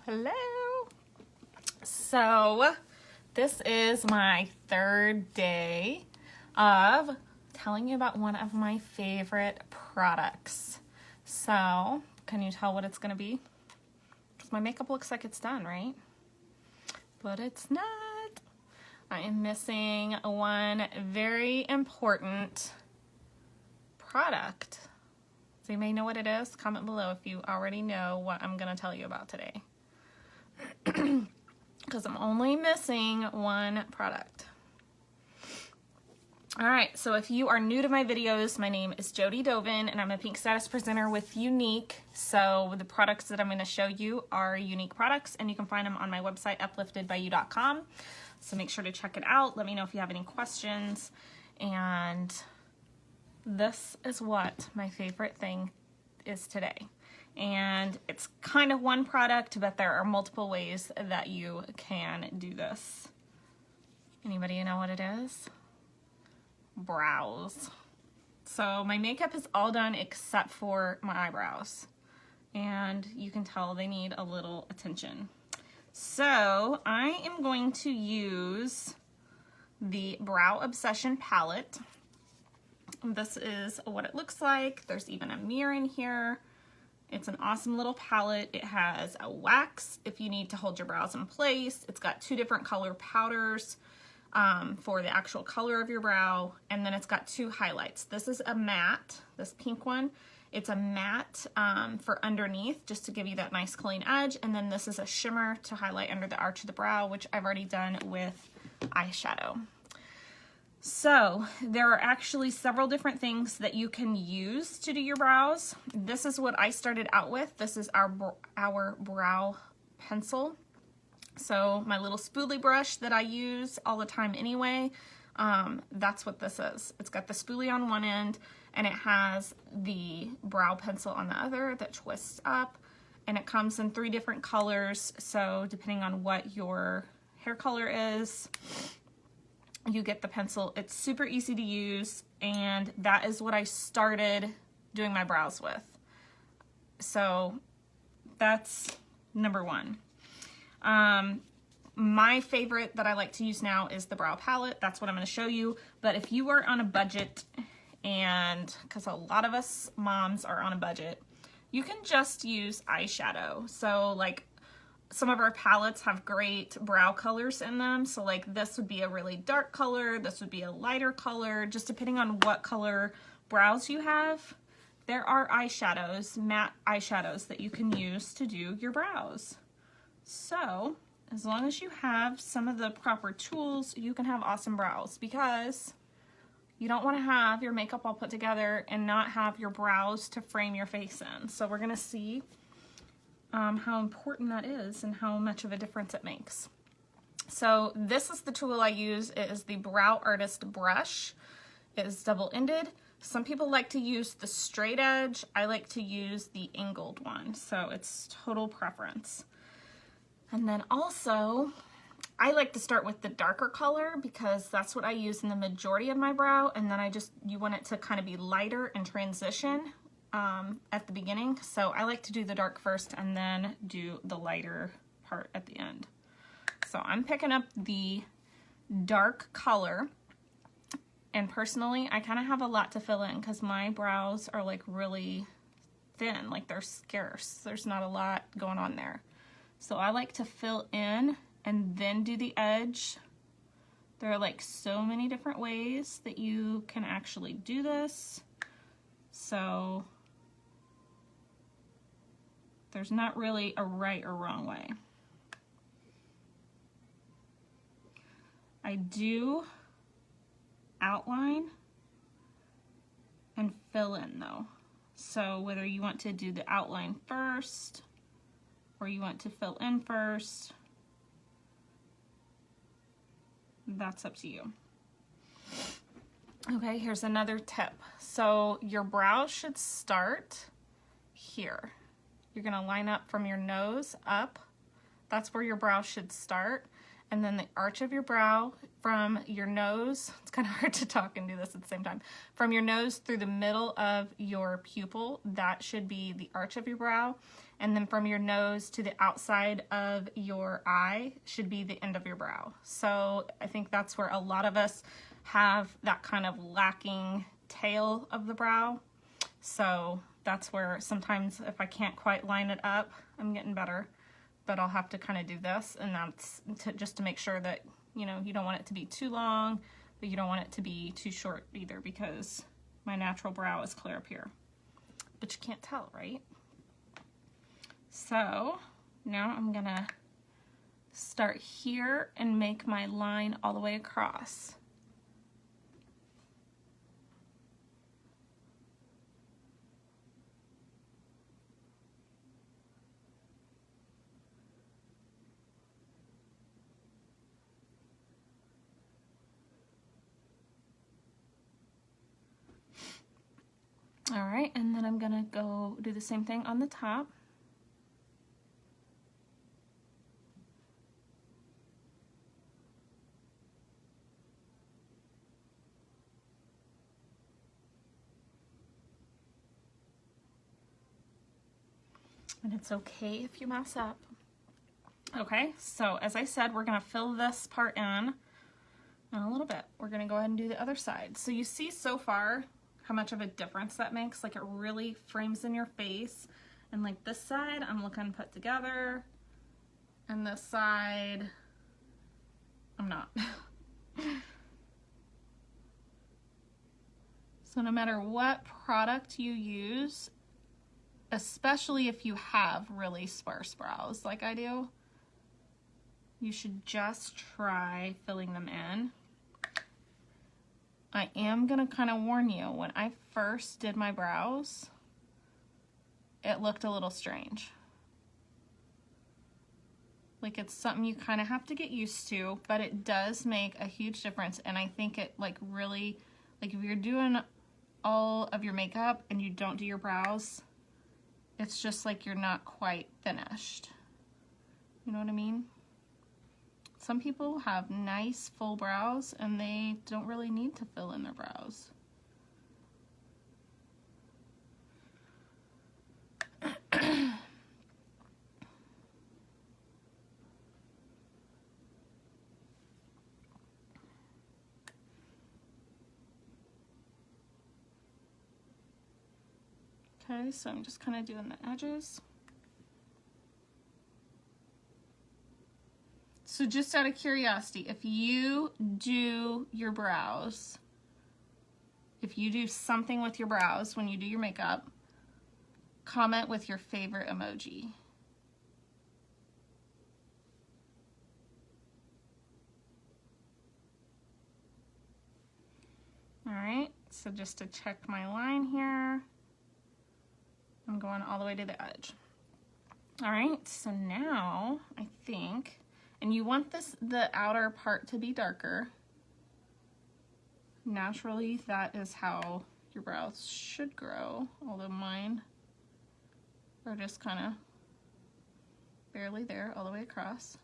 Hello. So this is my third day of telling you about one of my favorite products. So can you tell what it's going to be? Because my makeup looks like it's done, right? But it's not. I am missing one very important product. So you may know what it is. Comment below if you already know what I'm going to tell you about today. Because I'm only missing one product. Alright, so if you are new to my videos, my name is Jody Dovin and I'm a Pink Status presenter with Unique. So the products that I'm going to show you are Unique products and you can find them on my website upliftedbyyou.com. So make sure to check it out. Let me know if you have any questions. And this is what my favorite thing is today. And it's kind of one product, but there are multiple ways that you can do this. Anybody know what it is? Brows. So my makeup is all done except for my eyebrows. And you can tell they need a little attention. So I am going to use the Brow Obsession palette. This is what it looks like. There's even a mirror in here. It's an awesome little palette. It has a wax if you need to hold your brows in place. It's got two different color powders for the actual color of your brow. And then it's got two highlights. This is a matte, this pink one. It's a matte for underneath, just to give you that nice clean edge. And then this is a shimmer to highlight under the arch of the brow, which I've already done with eyeshadow. So there are actually several different things that you can use to do your brows. This is what I started out with. This is our brow pencil. So my little spoolie brush that I use all the time anyway, that's what this is. It's got the spoolie on one end and it has the brow pencil on the other that twists up, and it comes in 3 different colors. So depending on what your hair color is, you get the pencil. It's super easy to use, and that is what I started doing my brows with. So that's number one. My favorite that I like to use now is the brow palette. That's what I'm going to show you. But if you are on a budget, and because a lot of us moms are on a budget, you can just use eyeshadow. So like, some of our palettes have great brow colors in them. So like this would be a really dark color. This would be a lighter color, just depending on what color brows you have. There are eyeshadows, matte eyeshadows that you can use to do your brows. So as long as you have some of the proper tools, you can have awesome brows, because you don't want to have your makeup all put together and not have your brows to frame your face in. So we're going to see how important that is and how much of a difference it makes. So this is the tool I use. It is the Brow Artist brush. It is double-ended. Some people like to use the straight edge. I like to use the angled one. So it's total preference. And then also, I like to start with the darker color because that's what I use in the majority of my brow. And then you want it to kind of be lighter and transition at the beginning. So I like to do the dark first and then do the lighter part at the end. So I'm picking up the dark color, and personally I kind of have a lot to fill in because my brows are like really thin, like they're scarce. There's not a lot going on there. So I like to fill in and then do the edge. There are like so many different ways that you can actually do this. So there's not really a right or wrong way. I do outline and fill in though. So whether you want to do the outline first or you want to fill in first, that's up to you. Okay, here's another tip. So your brows should start here. You're gonna line up from your nose up. That's where your brow should start. and then the arch of your brow from your nose. It's kind of hard to talk and do this at the same time. From your nose through the middle of your pupil, that should be the arch of your brow. And then from your nose to the outside of your eye should be the end of your brow. So I think that's where a lot of us have that kind of lacking tail of the brow. So that's where sometimes if I can't quite line it up, I'm getting better, but I'll have to kind of do this, and that's just to make sure that, you know, you don't want it to be too long, but you don't want it to be too short either, because my natural brow is clear up here. But you can't tell, right? So now I'm gonna start here and make my line all the way across. All right, and then I'm gonna go do the same thing on the top. And it's okay if you mess up. Okay, so as I said, we're gonna fill this part in a little bit. We're gonna go ahead and do the other side. So you see so far how much of a difference that makes? Like, it really frames in your face. And like this side, I'm looking put together. And this side, I'm not. So no matter what product you use, especially if you have really sparse brows like I do, you should just try filling them in. I am gonna kind of warn you, when I first did my brows, it looked a little strange. Like, it's something you kind of have to get used to, but it does make a huge difference. And I think it like really, like if you're doing all of your makeup and you don't do your brows, it's just like you're not quite finished. You know what I mean? Some people have nice full brows and they don't really need to fill in their brows. Okay, so I'm just kind of doing the edges. So just out of curiosity, if you do your brows, if you do something with your brows when you do your makeup, comment with your favorite emoji. All right, so just to check my line here, I'm going all the way to the edge. All right, so now I think, and you want the outer part to be darker. Naturally, that is how your brows should grow, although mine are just kind of barely there all the way across.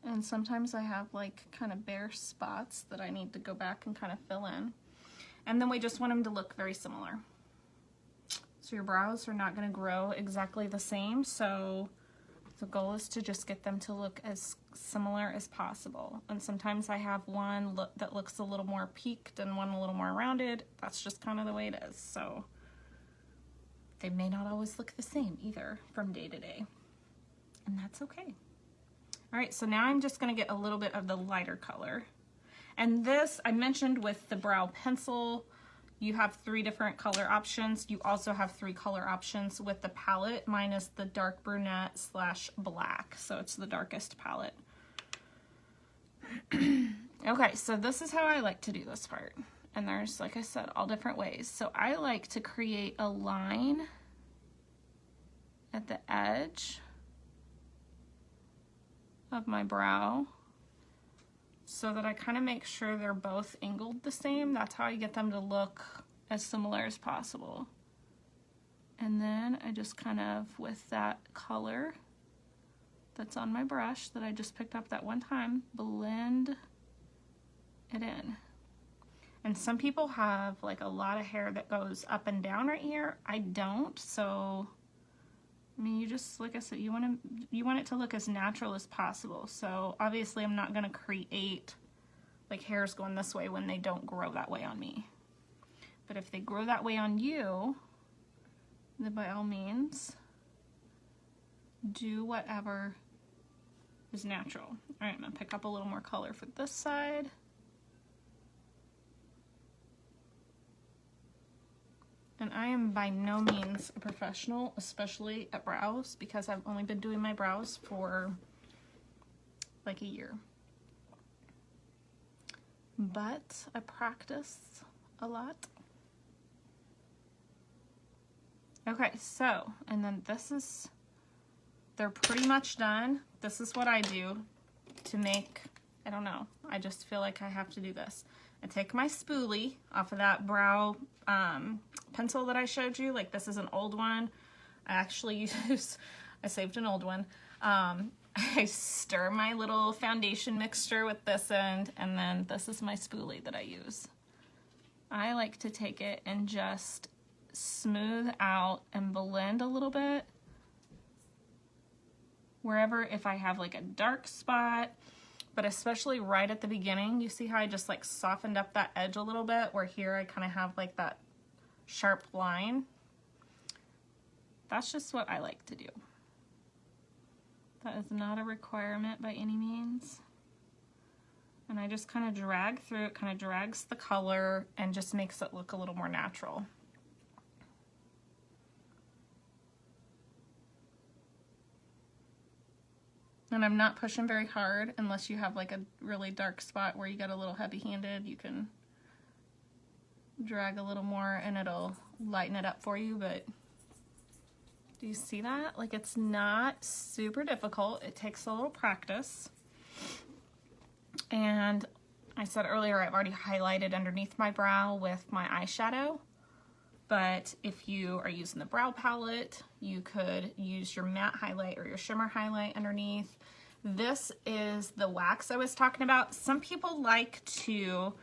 And sometimes I have like kind of bare spots that I need to go back and kind of fill in. And then we just want them to look very similar. So your brows are not going to grow exactly the same, so the goal is to just get them to look as similar as possible. And sometimes I have one that looks a little more peaked and one a little more rounded. That's just kind of the way it is. So they may not always look the same either from day to day, and that's okay. All right, so now I'm just gonna get a little bit of the lighter color. And this, I mentioned with the brow pencil, you have 3 different color options. You also have 3 color options with the palette. Mine is the dark brunette / black, so it's the darkest palette. Okay, so this is how I like to do this part. And there's, like I said, all different ways. So I like to create a line at the edge of my brow so that I kind of make sure they're both angled the same. That's how I get them to look as similar as possible. And then I just kind of, with that color that's on my brush that I just picked up that one time, blend it in. And some people have like a lot of hair that goes up and down right here. I don't, so I mean, you just, like I said, you want it to look as natural as possible. So obviously I'm not gonna create like hairs going this way when they don't grow that way on me. But if they grow that way on you, then by all means, do whatever is natural. All right, I'm gonna pick up a little more color for this side. And I am by no means a professional, especially at brows, because I've only been doing my brows for like a year. But I practice a lot. Okay, so, and then they're pretty much done. This is what I do to make, I don't know, I just feel like I have to do this. I take my spoolie off of that brow pencil that I showed you. Like, this is an old one. I actually I saved an old one. I stir my little foundation mixture with this end, and then this is my spoolie that I use. I like to take it and just smooth out and blend a little bit wherever, if I have like a dark spot, but especially right at the beginning. You see how I just like softened up that edge a little bit, where here I kind of have like that sharp line. That's just what I like to do. That is not a requirement by any means. And I just kind of drag through it, kind of drags the color and just makes it look a little more natural. And I'm not pushing very hard unless you have like a really dark spot where you get a little heavy-handed. You can drag a little more and it'll lighten it up for you, but do you see that? Like, it's not super difficult. It takes a little practice. And I said earlier, I've already highlighted underneath my brow with my eyeshadow. But if you are using the brow palette, you could use your matte highlight or your shimmer highlight underneath. This is the wax I was talking about. Some people like to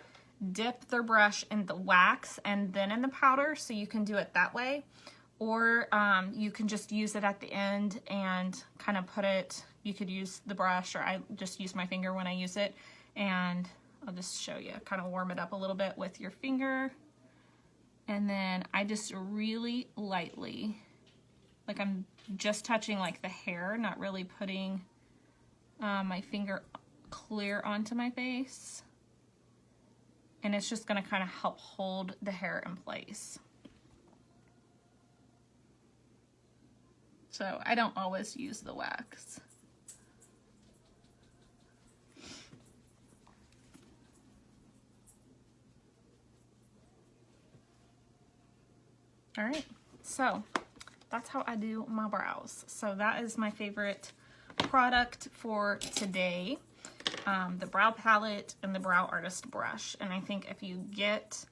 dip their brush in the wax and then in the powder, so you can do it that way. Or you can just use it at the end and kind of put it, you could use the brush, or I just use my finger when I use it. And I'll just show you, kind of warm it up a little bit with your finger. And then I just really lightly, like I'm just touching like the hair, not really putting my finger clear onto my face. And it's just gonna kind of help hold the hair in place. So I don't always use the wax. All right, so that's how I do my brows. So that is my favorite product for today, the brow palette and the brow artist brush. And I think if you get,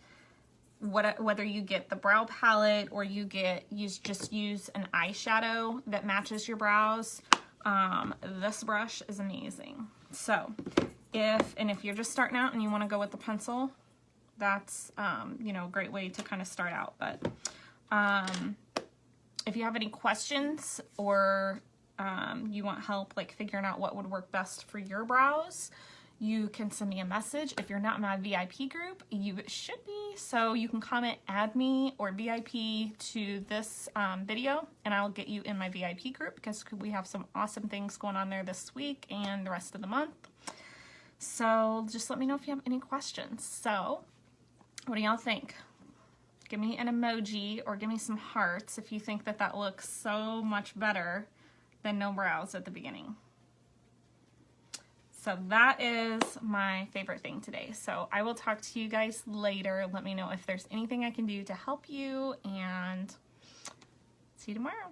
whether you get the brow palette or you just use an eyeshadow that matches your brows, this brush is amazing. So if you're just starting out and you want to go with the pencil, that's you know, a great way to kind of start out. But if you have any questions or you want help like figuring out what would work best for your brows, you can send me a message. If you're not in my VIP group, you should be. So you can comment, add me or VIP to this video, and I'll get you in my VIP group because we have some awesome things going on there this week and the rest of the month. So just let me know if you have any questions. So what do y'all think? Give me an emoji or give me some hearts if you think that that looks so much better than no brows at the beginning. So that is my favorite thing today. So I will talk to you guys later. Let me know if there's anything I can do to help you, and see you tomorrow.